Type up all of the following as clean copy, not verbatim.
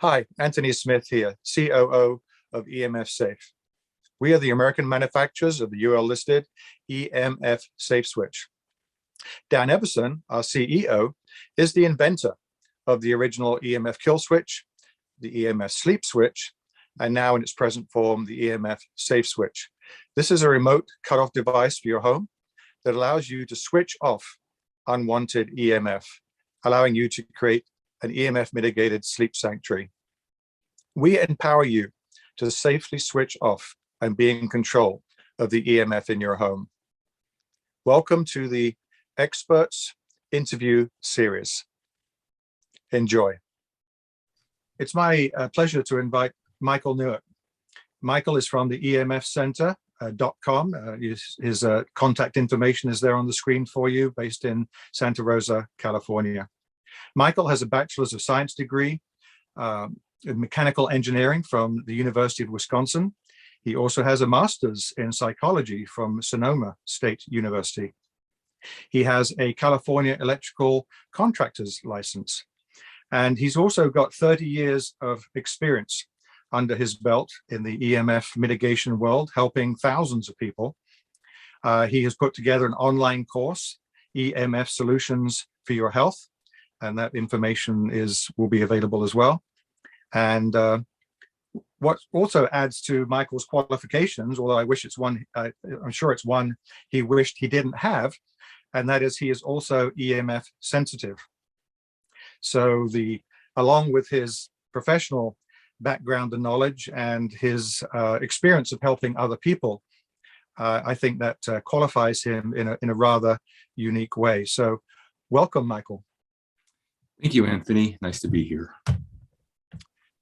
Hi, Anthony Smith here, COO of EMF Safe. We are the American manufacturers of the UL listed EMF Safe Switch. Dan Everson, our CEO, is the inventor of the original EMF Kill Switch, the EMF Sleep Switch, and now in its present form, the EMF Safe Switch. This is a remote cutoff device for your home that allows you to switch off unwanted EMF, allowing you to create an EMF mitigated sleep sanctuary. We empower you to safely switch off and be in control of the EMF in your home. Welcome to the Experts Interview Series. Enjoy. It's my pleasure to invite Michael Newitt. Michael is from the EMFcenter.com. His contact information is there on the screen for you, based in Santa Rosa, California. Michael has a Bachelor's of Science degree in mechanical engineering from the University of Wisconsin. He also has a master's in psychology from Sonoma State University. He has a California electrical contractor's license, and he's also got 30 years of experience under his belt in the EMF mitigation world, helping thousands of people. He has put together an online course, EMF Solutions for Your Health, and that information will be available as well. And what also adds to Michael's qualifications, although I wish it's one, I'm sure it's one he wished he didn't have, and that is he is also EMF sensitive. So along with his professional background and knowledge and his experience of helping other people, I think that qualifies him in a rather unique way. So welcome, Michael. Thank you, Anthony. Nice to be here.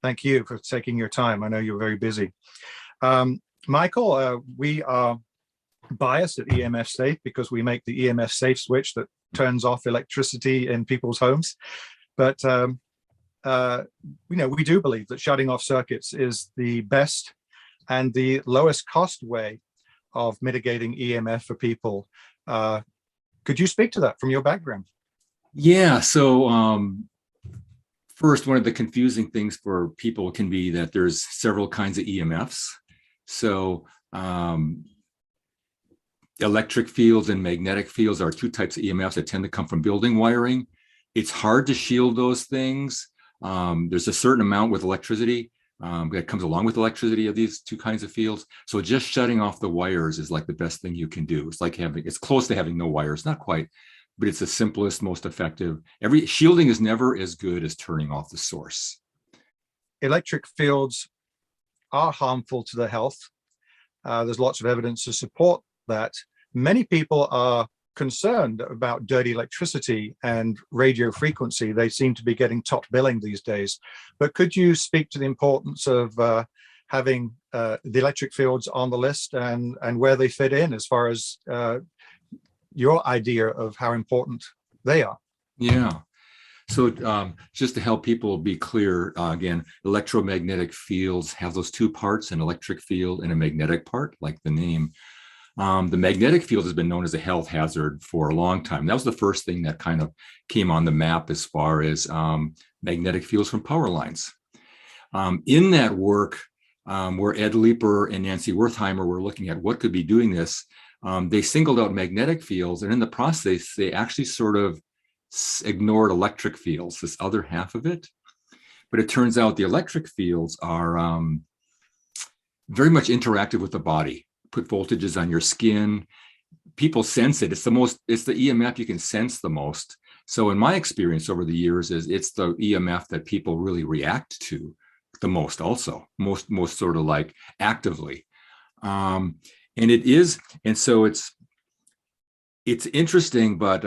Thank you for taking your time. I know you're very busy. Michael, we are biased at EMF Safe because we make the EMF Safe switch that turns off electricity in people's homes. But we do believe that shutting off circuits is the best and the lowest cost way of mitigating EMF for people. Could you speak to that from your background? Yeah, so first, one of the confusing things for people can be that there's several kinds of EMFs. So electric fields and magnetic fields are two types of EMFs that tend to come from building wiring. It's hard to shield those things. There's a certain amount with electricity that comes along with electricity of these two kinds of fields. So just shutting off the wires is like the best thing you can do. It's like it's close to having no wires, not quite, but it's the simplest, most effective. Shielding is never as good as turning off the source. Electric fields are harmful to the health. There's lots of evidence to support that. Many people are concerned about dirty electricity and radio frequency. They seem to be getting top billing these days. But could you speak to the importance of having the electric fields on the list and where they fit in as far as your idea of how important they are? Yeah. So just to help people be clear, again, electromagnetic fields have those two parts, an electric field and a magnetic part, like the name. The magnetic field has been known as a health hazard for a long time. That was the first thing that kind of came on the map as far as magnetic fields from power lines. In that work, where Ed Leeper and Nancy Wertheimer were looking at what could be doing this, they singled out magnetic fields, and in the process, they actually sort of ignored electric fields, this other half of it. But it turns out the electric fields are very much interactive with the body, put voltages on your skin. People sense it. It's the EMF you can sense the most. So in my experience over the years, it's the EMF that people really react to the most also, most sort of like actively. And it is, and so it's interesting, but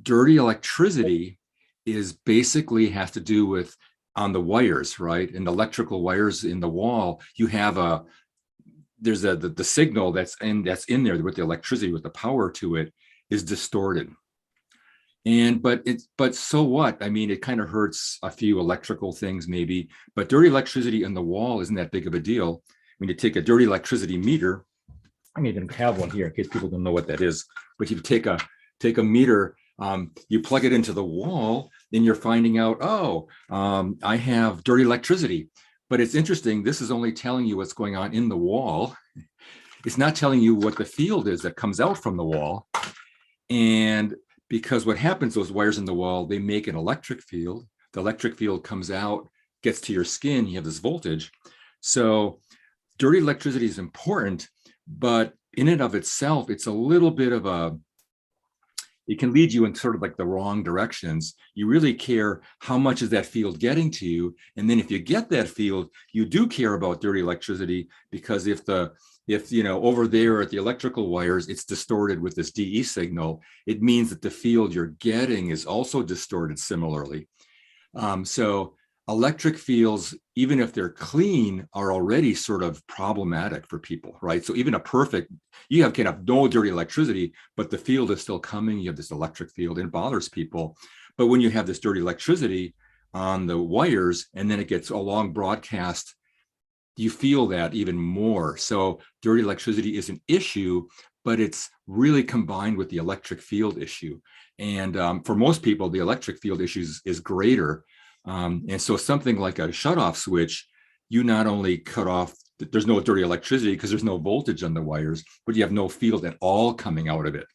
dirty electricity is basically has to do with on the wires, right? And electrical wires in the wall, you have there's the signal that's in there with the electricity, with the power to it, is distorted. But so what? I mean, it kind of hurts a few electrical things maybe, but dirty electricity in the wall isn't that big of a deal. When you take a dirty electricity meter, I even have one here in case people don't know what that is, but you take a meter You plug it into the wall, and you're finding out, oh, I have dirty electricity. But it's interesting, this is only telling you what's going on in the wall. It's not telling you what the field is that comes out from the wall. And because what happens, those wires in the wall, they make an electric field. The electric field comes out, gets to your skin, you have this voltage. So dirty electricity is important, but in and of itself, it's a little bit of it can lead you in sort of like the wrong directions. You really care how much is that field getting to you. And then if you get that field, you do care about dirty electricity, because if over there at the electrical wires, it's distorted with this DE signal, it means that the field you're getting is also distorted similarly. So electric fields, even if they're clean, are already sort of problematic for people, right? So even you can have no dirty electricity, but the field is still coming. You have this electric field, and it bothers people. But when you have this dirty electricity on the wires, and then it gets a long broadcast, you feel that even more. So dirty electricity is an issue, but it's really combined with the electric field issue. And for most people, the electric field issue is greater. And so something like a shutoff switch, you not only cut off, there's no dirty electricity because there's no voltage on the wires, but you have no field at all coming out of it.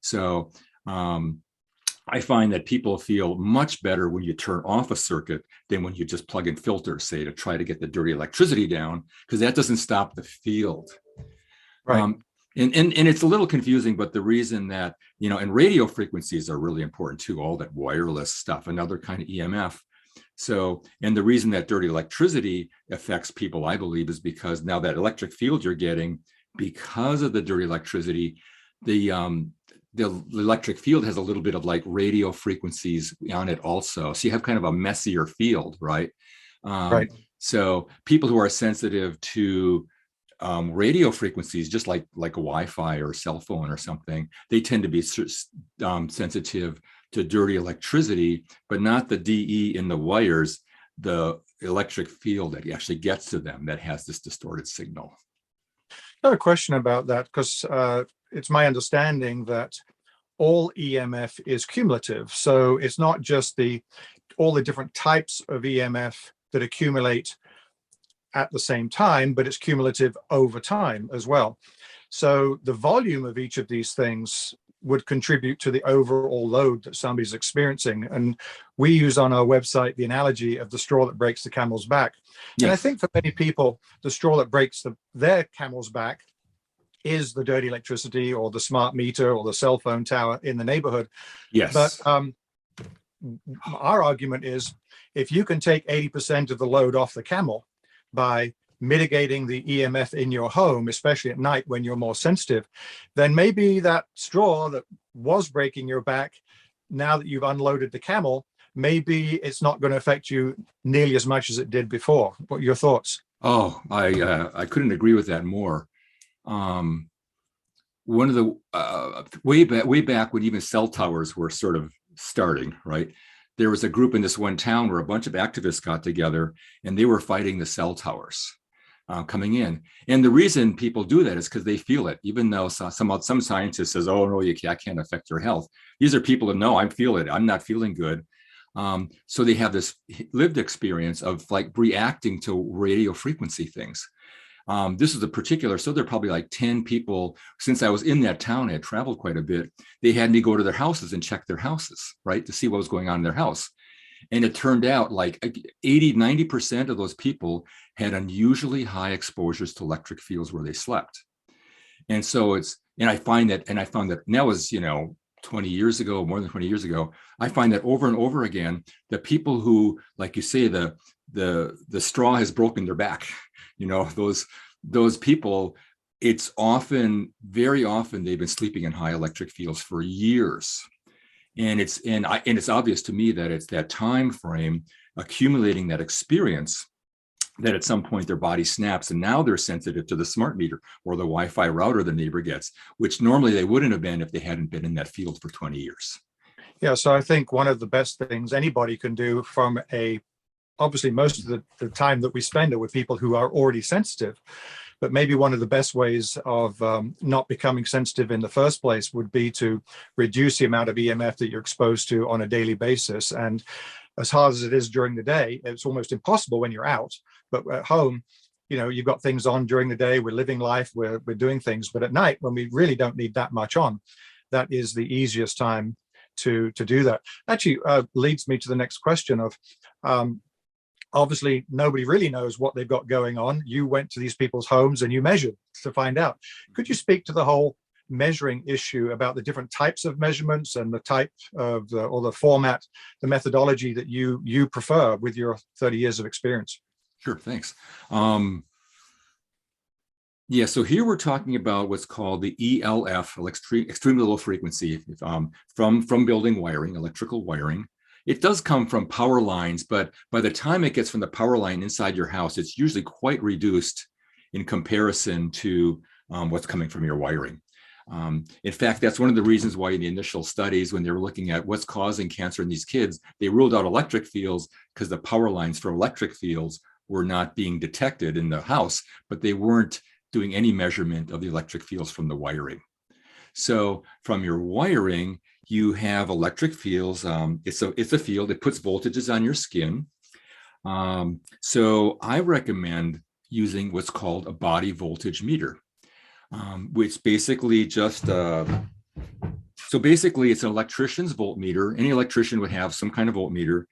So I find that people feel much better when you turn off a circuit than when you just plug in filters, say, to try to get the dirty electricity down, because that doesn't stop the field. Right. And it's a little confusing, but the reason that, and radio frequencies are really important too, all that wireless stuff, another kind of EMF. So, and the reason that dirty electricity affects people, I believe, is because now that electric field you're getting, because of the dirty electricity, the electric field has a little bit of like radio frequencies on it also. So you have kind of a messier field, right? Right. So people who are sensitive to radio frequencies, just like a Wi-Fi or cell phone or something, they tend to be sensitive to dirty electricity, but not the DE in the wires, the electric field that actually gets to them that has this distorted signal. I have a question about that, because it's my understanding that all EMF is cumulative. So it's not just all the different types of EMF that accumulate at the same time, but it's cumulative over time as well. So the volume of each of these things would contribute to the overall load that somebody's experiencing. And we use on our website the analogy of the straw that breaks the camel's back. Yes. And I think for many people, the straw that breaks their camel's back is the dirty electricity or the smart meter or the cell phone tower in the neighborhood. Yes. But our argument is, if you can take 80% of the load off the camel by mitigating the EMF in your home, especially at night when you're more sensitive, then maybe that straw that was breaking your back, now that you've unloaded the camel, maybe it's not going to affect you nearly as much as it did before. What are your thoughts? Oh, I couldn't agree with that more. One of the way back when even cell towers were sort of starting, right? There was a group in this one town where a bunch of activists got together and they were fighting the cell towers coming in. And the reason people do that is because they feel it, even though some scientist says, oh, no, I can't affect your health. These are people that know, I feel it, I'm not feeling good. So they have this lived experience of like reacting to radio frequency things. This is a particular, so there are probably like 10 people, since I was in that town, I had traveled quite a bit, they had me go to their houses and check their houses, right, to see what was going on in their house. And it turned out like 80-90% of those people had unusually high exposures to electric fields where they slept. And so I found that now was, 20 years ago, more than 20 years ago, I find that over and over again, the people who, like you say, the straw has broken their back, those people, it's very often they've been sleeping in high electric fields for years. And it's obvious to me that it's that time frame accumulating that experience that at some point their body snaps, and now they're sensitive to the smart meter or the Wi-Fi router the neighbor gets, which normally they wouldn't have been if they hadn't been in that field for 20 years. Yeah, so I think one of the best things anybody can do obviously most of the time that we spend it with people who are already sensitive, but maybe one of the best ways of not becoming sensitive in the first place would be to reduce the amount of EMF that you're exposed to on a daily basis. And as hard as it is during the day, it's almost impossible when you're out. But at home, you've got things on during the day, we're living life, we're doing things. But at night, when we really don't need that much on, that is the easiest time to do that. Actually leads me to the next question of, obviously nobody really knows what they've got going on. You went to these people's homes and you measured to find out. Could you speak to the whole measuring issue, about the different types of measurements and the type of or the format, the methodology that you prefer with your 30 years of experience? Sure, thanks. Yeah, so here we're talking about what's called the ELF, extremely low frequency, from building wiring, electrical wiring. It does come from power lines, but by the time it gets from the power line inside your house, it's usually quite reduced in comparison to what's coming from your wiring. In fact, that's one of the reasons why in the initial studies, when they were looking at what's causing cancer in these kids, they ruled out electric fields because the power lines for electric fields were not being detected in the house, but they weren't doing any measurement of the electric fields from the wiring. So from your wiring, you have electric fields. It's a field, it puts voltages on your skin. So I recommend using what's called a body voltage meter, which basically just, so basically it's an electrician's voltmeter. Any electrician would have some kind of voltmeter.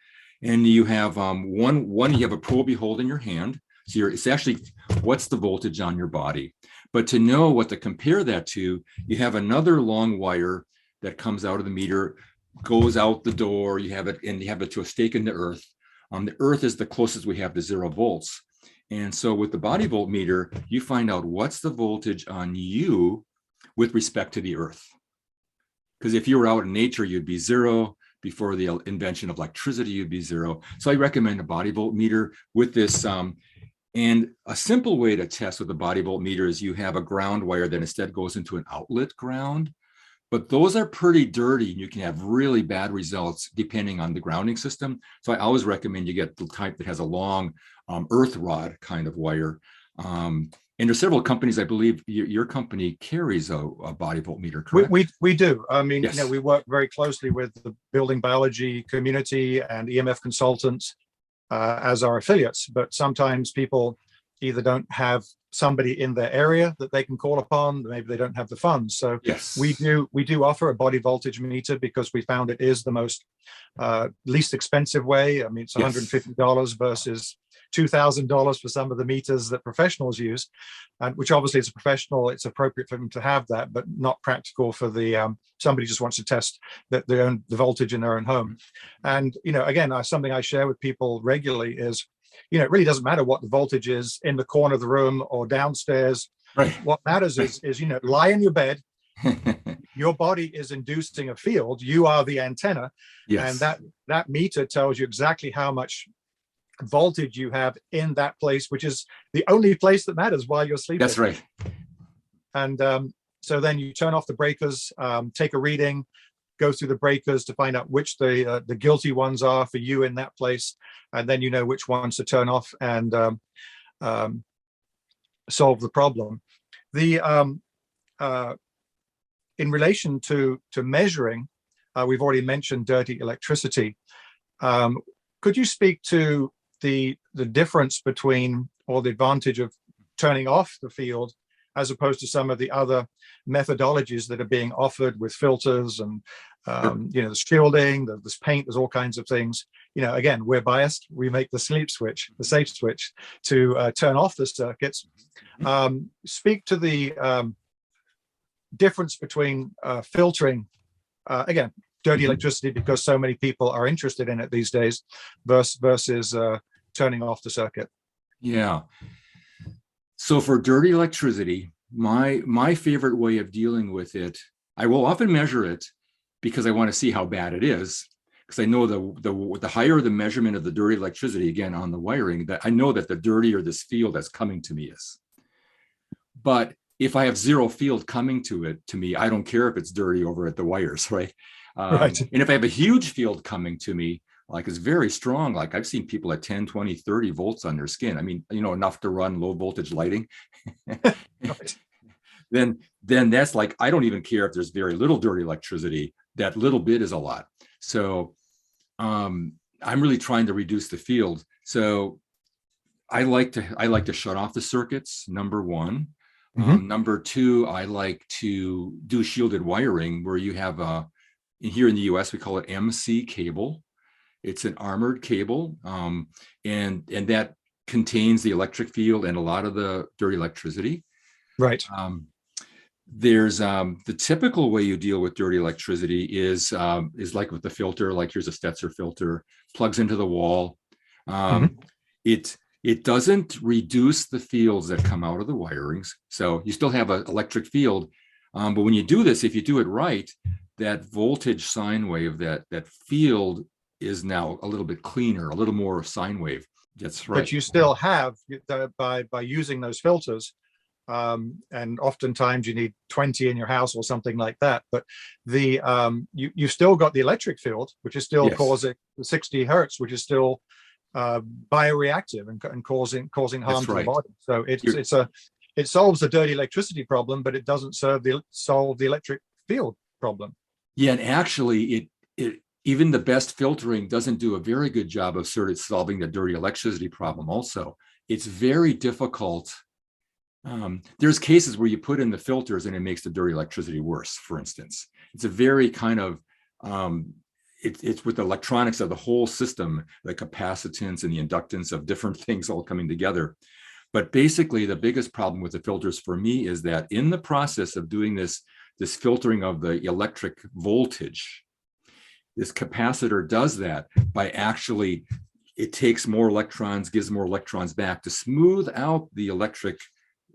And you have you have a probe you hold in your hand. So it's actually, what's the voltage on your body? But to know what to compare that to, you have another long wire that comes out of the meter, goes out the door, you have it to a stake in the earth. The earth is the closest we have to 0 volts. And so with the body voltmeter, you find out what's the voltage on you with respect to the earth. Because if you were out in nature, you'd be 0. Before the invention of electricity, you'd be 0. So I recommend a body voltmeter with this. And a simple way to test with a body voltmeter is you have a ground wire that instead goes into an outlet ground. But those are pretty dirty and you can have really bad results depending on the grounding system. So I always recommend you get the type that has a long earth rod kind of wire. And there's several companies, I believe your company carries a body voltmeter, correct? We do. I mean, yes. We work very closely with the building biology community and EMF consultants as our affiliates, but sometimes people either don't have somebody in their area that they can call upon, maybe they don't have the funds. So yes, we do offer a body voltage meter because we found it is the most least expensive way. I mean, it's $150 versus $2,000 for some of the meters that professionals use, and which obviously is a professional, it's appropriate for them to have that, but not practical for the somebody just wants to test the voltage in their own home. And again, something I share with people regularly is, it really doesn't matter what the voltage is in the corner of the room or downstairs. Right. What matters is lie in your bed. Your body is inducing a field. You are the antenna, yes. And that meter tells you exactly how much voltage you have in that place, which is the only place that matters while you're sleeping. That's right. And so then you turn off the breakers, take a reading, go through the breakers to find out which the guilty ones are for you in that place, and then you know which ones to turn off and solve the problem. In relation to measuring, we've already mentioned dirty electricity. Could you speak to the difference between, or the advantage of turning off the field as opposed to some of the other methodologies that are being offered with filters and the shielding, this paint, there's all kinds of things. Again, we're biased. We make the safe switch to turn off the circuits. Speak to the difference between filtering, again, dirty electricity, because so many people are interested in it these days, versus turning off the circuit. Yeah. So for dirty electricity, my favorite way of dealing with it, I will often measure it because I want to see how bad it is. Because I know the higher the measurement of the dirty electricity, again, on the wiring, that I know that the dirtier this field that's coming to me is. But if I have 0 field coming to me, I don't care if it's dirty over at the wires, right? Right. And if I have a huge field coming to me, like is very strong. Like I've seen people at 10, 20, 30 volts on their skin. I mean, enough to run low voltage lighting. Right. then that's like, I don't even care if there's very little dirty electricity. That little bit is a lot. So I'm really trying to reduce the field. So I like to shut off the circuits, number one. Mhm. Number two, I like to do shielded wiring where you have here in the US, we call it MC cable. It's an armored cable, and that contains the electric field and a lot of the dirty electricity. Right. There's the typical way you deal with dirty electricity is like with the filter, like here's a Stetzer filter, plugs into the wall. It doesn't reduce the fields that come out of the wirings. So you still have an electric field. But when you do this, if you do it right, that voltage sine wave, that field is now a little bit cleaner, a little more sine wave. That's right. But you still have, by using those filters, and oftentimes you need 20 in your house or something like that. But you've still got the electric field, which is still causing 60 hertz, which is still bioreactive and causing harm to the body. So it solves the dirty electricity problem, but it doesn't solve the electric field problem. Yeah, and actually, it even the best filtering doesn't do a very good job of sort of solving the dirty electricity problem. Also, it's very difficult. There's cases where you put in the filters and it makes the dirty electricity worse. For instance, it's a very kind of it's with the electronics of the whole system, the capacitance and the inductance of different things all coming together. But basically, the biggest problem with the filters for me is that in the process of doing this filtering of the electric voltage, this capacitor does that by actually, it takes more electrons, gives more electrons back to smooth out the electric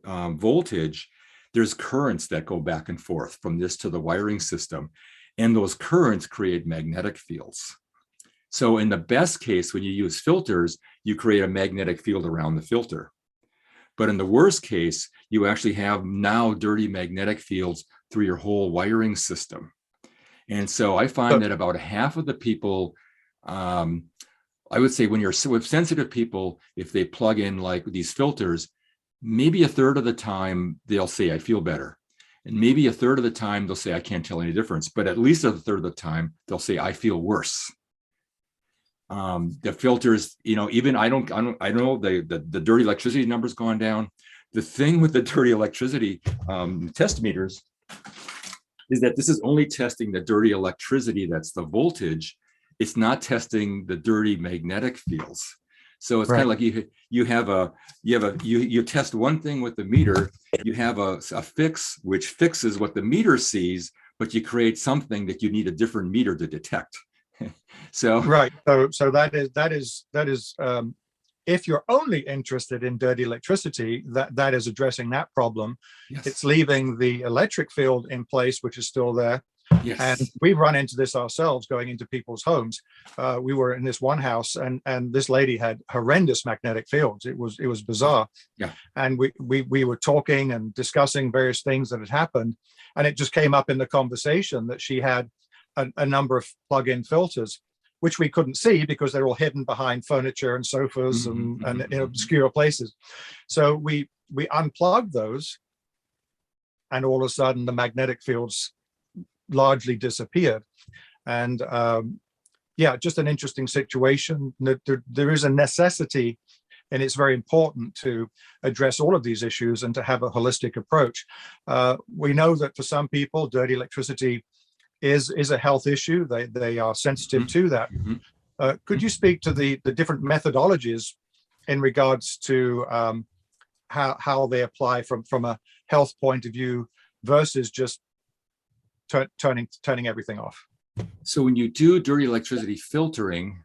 voltage. There's currents that go back and forth from this to the wiring system. And those currents create magnetic fields. So in the best case, when you use filters, you create a magnetic field around the filter. But in the worst case, you actually have now dirty magnetic fields through your whole wiring system. And so I find that about half of the people, I would say when you're with sensitive people, if they plug in like these filters, maybe a third of the time they'll say, I feel better. And maybe a third of the time they'll say, I can't tell any difference. But at least a third of the time they'll say, I feel worse. The filters, even I know the dirty electricity number's gone down. The thing with the dirty electricity test meters is that this is only testing the dirty electricity, that's the voltage. It's not testing the dirty magnetic fields. So it's kind of like you test one thing with the meter, you have a fix which fixes what the meter sees, but you create something that you need a different meter to detect. So right. So that is if you're only interested in dirty electricity, that is addressing that problem. Yes. It's leaving the electric field in place, which is still there. Yes. And we've run into this ourselves going into people's homes. We were in this one house and this lady had horrendous magnetic fields. It was bizarre. Yeah. And we were talking and discussing various things that had happened. And it just came up in the conversation that she had a number of plug-in filters, which we couldn't see because they're all hidden behind furniture and sofas and in obscure places. So we unplugged those, and all of a sudden the magnetic fields largely disappeared. And just an interesting situation. There is a necessity, and it's very important to address all of these issues and to have a holistic approach. We know that for some people, dirty electricity is a health issue. They are sensitive to that. Could you speak to the different methodologies in regards to how they apply from a health point of view versus just turning everything off? So when you do dirty electricity filtering,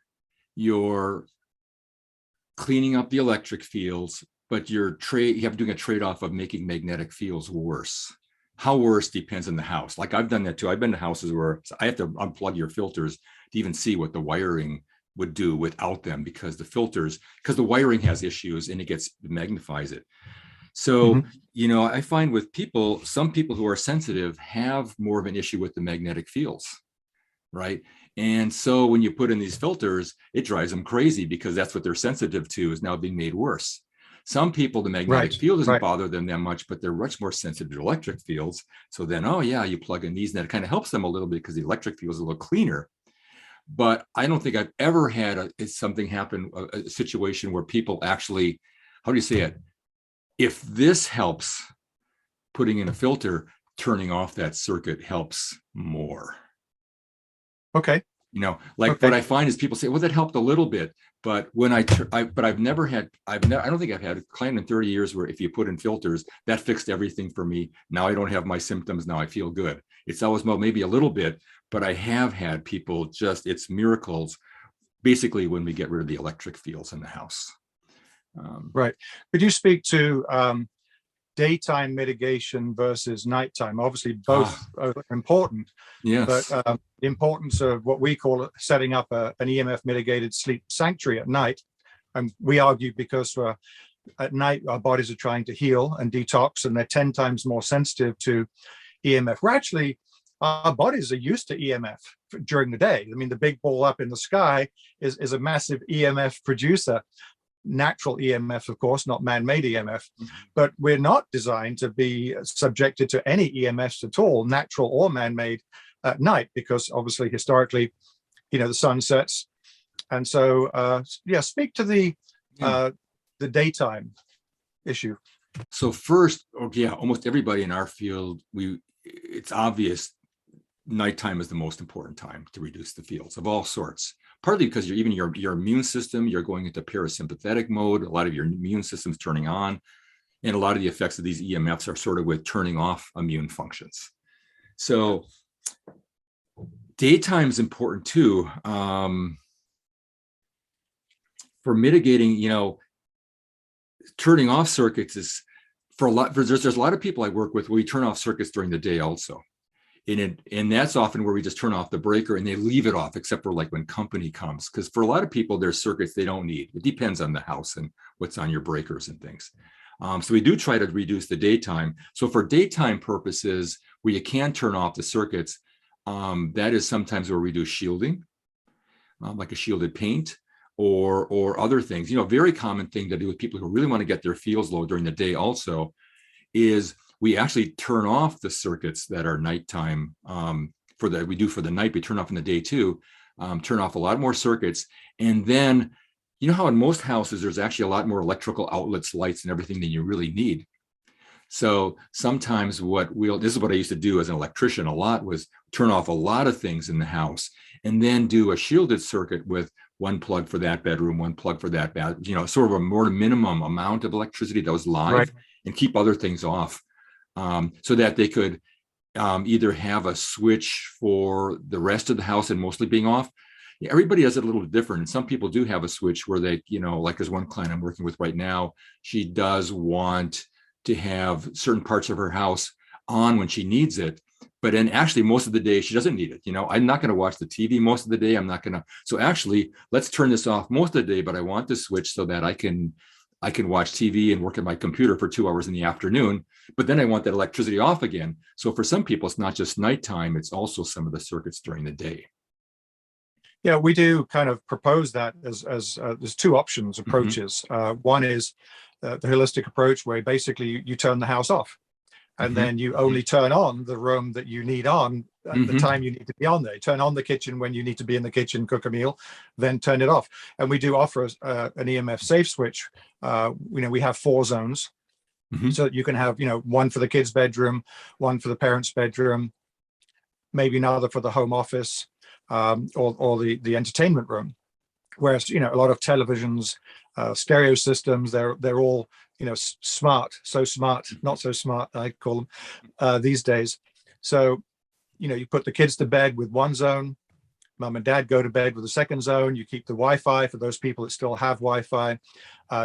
you're cleaning up the electric fields, but you have doing a trade-off of making magnetic fields worse. How worse depends on the house. Like I've done that too. I've been to houses where I have to unplug your filters to even see what the wiring would do without them, because the wiring has issues and it magnifies it. So, I find with some people who are sensitive have more of an issue with the magnetic fields, right? And so when you put in these filters, it drives them crazy because that's what they're sensitive to is now being made worse. Some people, the magnetic Right. field doesn't Right. bother them that much, but they're much more sensitive to electric fields. So then, oh yeah, you plug in these and that kind of helps them a little bit because the electric field is a little cleaner. But I don't think I've ever had something happen, a situation where people actually, how do you say it? If this helps, putting in a filter, turning off that circuit helps more. Okay. Like Okay. what I find is people say, well, that helped a little bit. But when but I've never had, I don't think I've had a client in 30 years where if you put in filters, that fixed everything for me. Now I don't have my symptoms. Now I feel good. It's always, well, maybe a little bit, but I have had people just, it's miracles, basically when we get rid of the electric fields in the house. Right. Could you speak to daytime mitigation versus nighttime? Obviously, both are important, Yes. but the importance of what we call setting up an EMF mitigated sleep sanctuary at night. And we argue because at night, our bodies are trying to heal and detox, and they're 10 times more sensitive to EMF. We're actually, our bodies are used to EMF during the day. I mean, the big ball up in the sky is a massive EMF producer. Natural EMF, of course, not man-made EMF, but we're not designed to be subjected to any EMFs at all, natural or man-made, at night, because obviously historically, the sun sets. And so, speak to the daytime issue. So first, almost everybody in our field, it's obvious nighttime is the most important time to reduce the fields of all sorts. Partly because even your immune system, you're going into parasympathetic mode. A lot of your immune system's turning on, and a lot of the effects of these EMFs are sort of with turning off immune functions. So daytime is important too. For mitigating, turning off circuits is there's a lot of people I work with where we turn off circuits during the day also. And that's often where we just turn off the breaker and they leave it off, except for like when company comes. Because for a lot of people, there's circuits they don't need. It depends on the house and what's on your breakers and things. So we do try to reduce the daytime. So for daytime purposes, where you can turn off the circuits, that is sometimes where we do shielding, like a shielded paint or other things. Very common thing to do with people who really want to get their fields low during the day also is we actually turn off the circuits that are nighttime we do for the night, we turn off in the day too, turn off a lot more circuits. And then, how in most houses, there's actually a lot more electrical outlets, lights and everything than you really need. So sometimes this is what I used to do as an electrician a lot, was turn off a lot of things in the house and then do a shielded circuit with one plug for that bedroom, one plug for that bathroom, sort of a more minimum amount of electricity that was live, right, and keep other things off. So that they could either have a switch for the rest of the house and mostly being off. Everybody has it a little different. And some people do have a switch where they, like there's one client I'm working with right now, she does want to have certain parts of her house on when she needs it. But then actually most of the day she doesn't need it. I'm not going to watch the TV most of the day. I'm not going to. So actually, let's turn this off most of the day, but I want the switch so that I can watch TV and work at my computer for 2 hours in the afternoon, but then I want that electricity off again. So for some people, it's not just nighttime, it's also some of the circuits during the day. Yeah, we do kind of propose that as there's two approaches. One is the holistic approach where basically you turn the house off and then you only turn on the room that you need on at the time you need to be on there. You turn on the kitchen when you need to be in the kitchen, cook a meal, then turn it off. And we do offer an EMF safe switch. We have 4 zones. So that you can have, one for the kids' bedroom, one for the parents' bedroom, maybe another for the home office, or the entertainment room. Whereas, a lot of televisions, stereo systems, they're all, smart, so smart, not so smart, I call them these days. So, you put the kids to bed with one zone, mom and dad go to bed with the second zone, you keep the Wi-Fi for those people that still have Wi-Fi.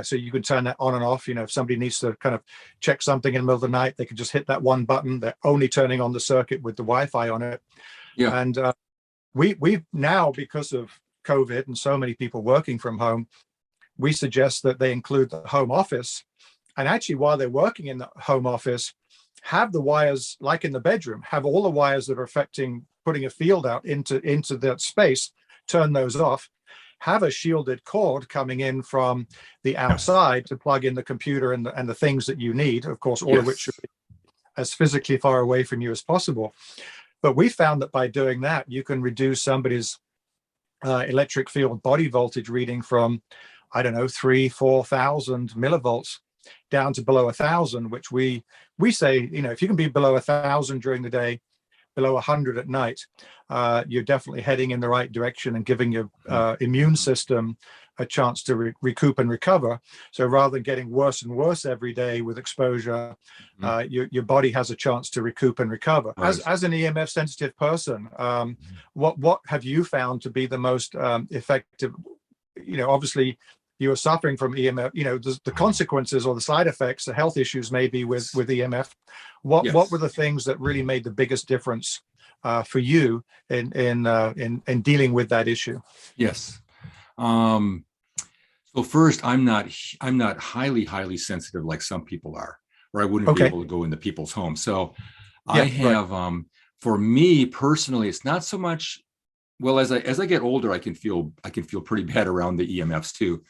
So you can turn that on and off. If somebody needs to kind of check something in the middle of the night, they can just hit that one button. They're only turning on the circuit with the Wi-Fi on it. Yeah. And we've now, because of COVID and so many people working from home, we suggest that they include the home office. And actually, while they're working in the home office, have the wires, like in the bedroom, have all the wires that are affecting putting a field out into that space, turn those off, have a shielded cord coming in from the outside to plug in the computer and the things that you need, of course, all of which should be as physically far away from you as possible. But we found that by doing that, you can reduce somebody's electric field body voltage reading from, I don't know, 3,000-4,000 millivolts down to below 1,000, which we say, you know, if you can be below 1,000 during the day, below 100 at night, you're definitely heading in the right direction and giving your immune system a chance to recoup and recover. So rather than getting worse and worse every day with exposure, your body has a chance to recoup and recover. Right. As an EMF sensitive person, what have you found to be the most effective? You know, obviously you are suffering from EMF, you know, the consequences or the side effects, the health issues maybe with EMF. What were the things that really made the biggest difference for you in dealing with that issue? Yes. So first, I'm not highly sensitive like some people are, or I wouldn't be able to go into people's homes. So I have, for me personally, it's not so much. Well, as I get older, I can feel pretty bad around the EMFs too.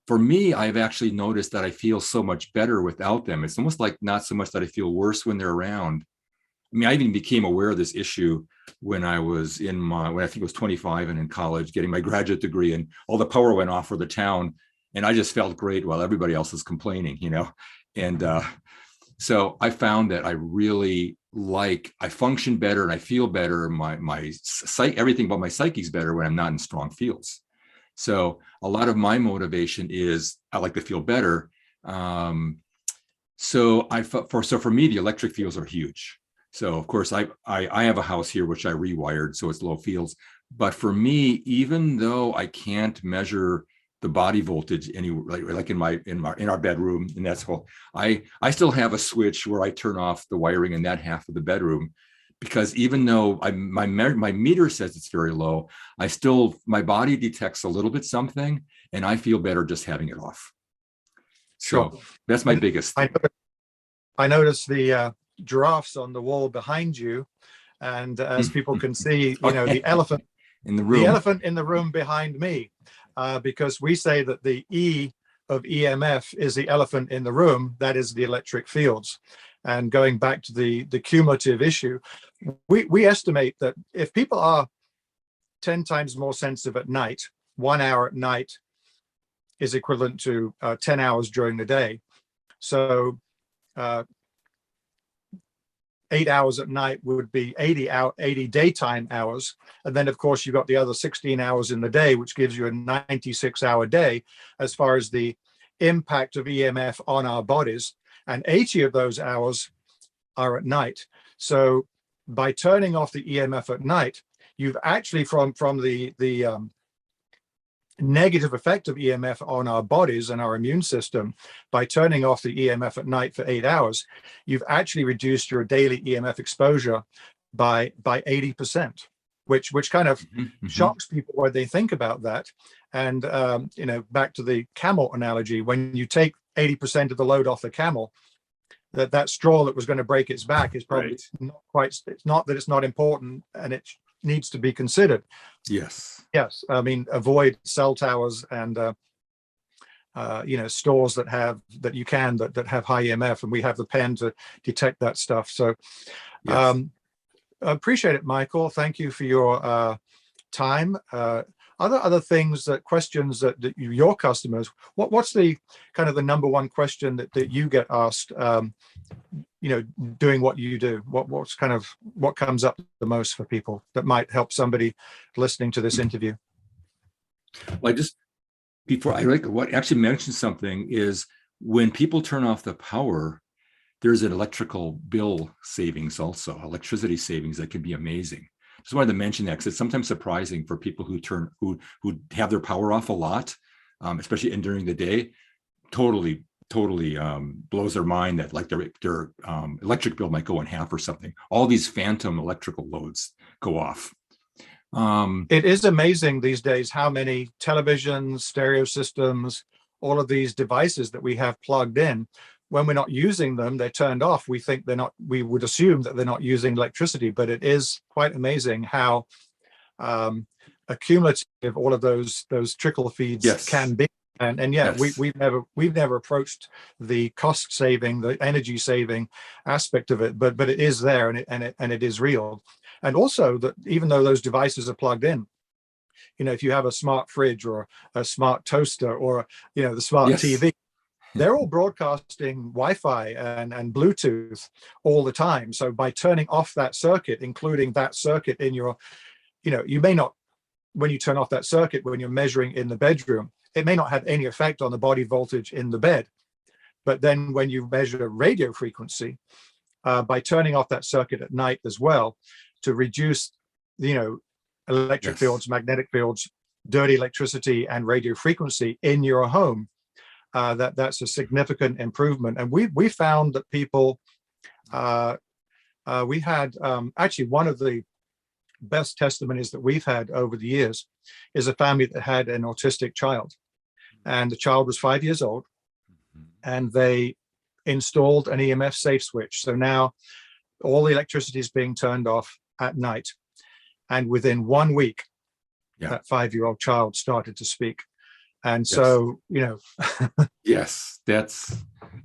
For me, I've actually noticed that I feel so much better without them. It's almost like not so much that I feel worse when they're around. I mean, I even became aware of this issue when I was when I think it was 25 and in college, getting my graduate degree, and all the power went off for the town, and I just felt great while everybody else was complaining, you know. And so I found that I really I function better and I feel better. My everything about my psyche's better when I'm not in strong fields. So a lot of my motivation is I like to feel better. So for me, the electric fields are huge. So of course I have a house here which I rewired so it's low fields. But for me, even though I can't measure the body voltage like in our bedroom, and that's all, I still have a switch where I turn off the wiring in that half of the bedroom, because even though my meter says it's very low, my body detects a little bit something, and I feel better just having it off. So that's my biggest thing. I noticed the giraffes on the wall behind you, and as people can see, you know, the elephant in the room. The elephant in the room behind me, because we say that the E of EMF is the elephant in the room. That is the electric fields. And going back to the cumulative issue, we estimate that if people are 10 times more sensitive at night, 1 hour at night is equivalent to 10 hours during the day. So 8 hours at night would be 80 daytime hours. And then, of course, you've got the other 16 hours in the day, which gives you a 96-hour day as far as the impact of EMF on our bodies. And 80 of those hours are at night. So by turning off the EMF at night, you've actually, from the negative effect of EMF on our bodies and our immune system, by turning off the EMF at night for 8 hours, you've actually reduced your daily EMF exposure by 80%, which kind of shocks people when they think about that. And you know, back to the camel analogy, when you take 80% of the load off the camel, that straw that was going to break its back is probably not quite. It's not that it's not important, and it needs to be considered. Yes. I mean, avoid cell towers and you know, stores that have that have high EMF, and we have the pen to detect that stuff. So I appreciate it, Michael. Thank you for your time. Other things, questions that your customers, what's the kind of the number one question that you get asked, you know, doing what you do? What comes up the most for people that might help somebody listening to this interview? Well, what actually mentioned something is when people turn off the power, there's an electrical bill savings also, electricity savings that can be amazing. Just wanted to mention that because it's sometimes surprising for people who have their power off a lot, especially during the day. Totally blows their mind that like their electric bill might go in half or something. All these phantom electrical loads go off. It is amazing these days how many televisions, stereo systems, all of these devices that we have plugged in when we're not using them, they're turned off. We think they're not, we would assume that they're not using electricity, but it is quite amazing how accumulative all of those trickle feeds Yes. can be. And yeah, Yes. we've never approached the cost saving, the energy saving aspect of it, but it is there, and it is real. And also that even though those devices are plugged in, if you have a smart fridge or a smart toaster or the smart Yes. TV, they're all broadcasting Wi-Fi and Bluetooth all the time. So by turning off that circuit, including that circuit in your, you may not, when you turn off that circuit, when you're measuring in the bedroom, it may not have any effect on the body voltage in the bed. But then when you measure radio frequency, by turning off that circuit at night as well, to reduce, electric Yes. fields, magnetic fields, dirty electricity, and radio frequency in your home, that's a significant improvement. And we found that people, we had actually one of the best testimonies that we've had over the years is a family that had an autistic child, and the child was 5 years old, and they installed an EMF safe switch. So now all the electricity is being turned off at night, and within 1 week, that 5-year-old child started to speak. And so, yes, that's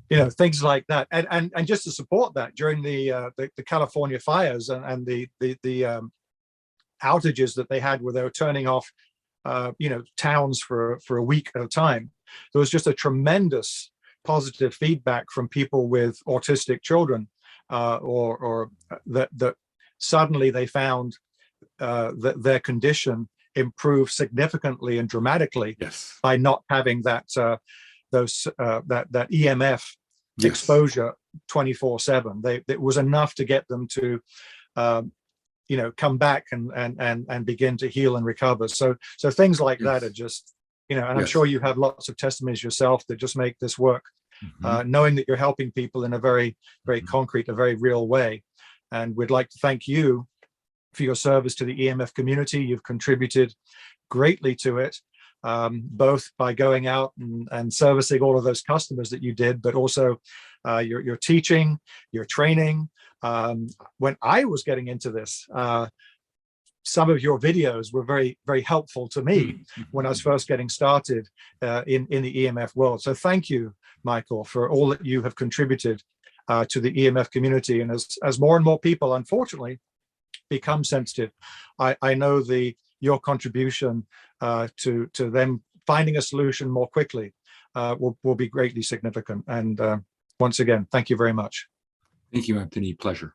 things like that, and just to support that during the California fires and the outages that they had, where they were turning off, towns for a week at a time. There was just a tremendous positive feedback from people with autistic children, or that suddenly they found that their condition improved significantly and dramatically by not having that EMF exposure 24/7. It was enough to get them to come back and begin to heal and recover. So things like that are just, and I'm sure you have lots of testimonies yourself that just make this work, knowing that you're helping people in a very, very concrete, a very real way. And we'd like to thank you for your service to the EMF community. You've contributed greatly to it, both by going out and servicing all of those customers that you did, but also your teaching, your training. When I was getting into this, some of your videos were very, very helpful to me when I was first getting started in the EMF world. So thank you, Michael, for all that you have contributed to the EMF community. And as more and more people, unfortunately, become sensitive, I know your contribution to them finding a solution more quickly will be greatly significant. And once again, thank you very much. Thank you, Anthony. Pleasure.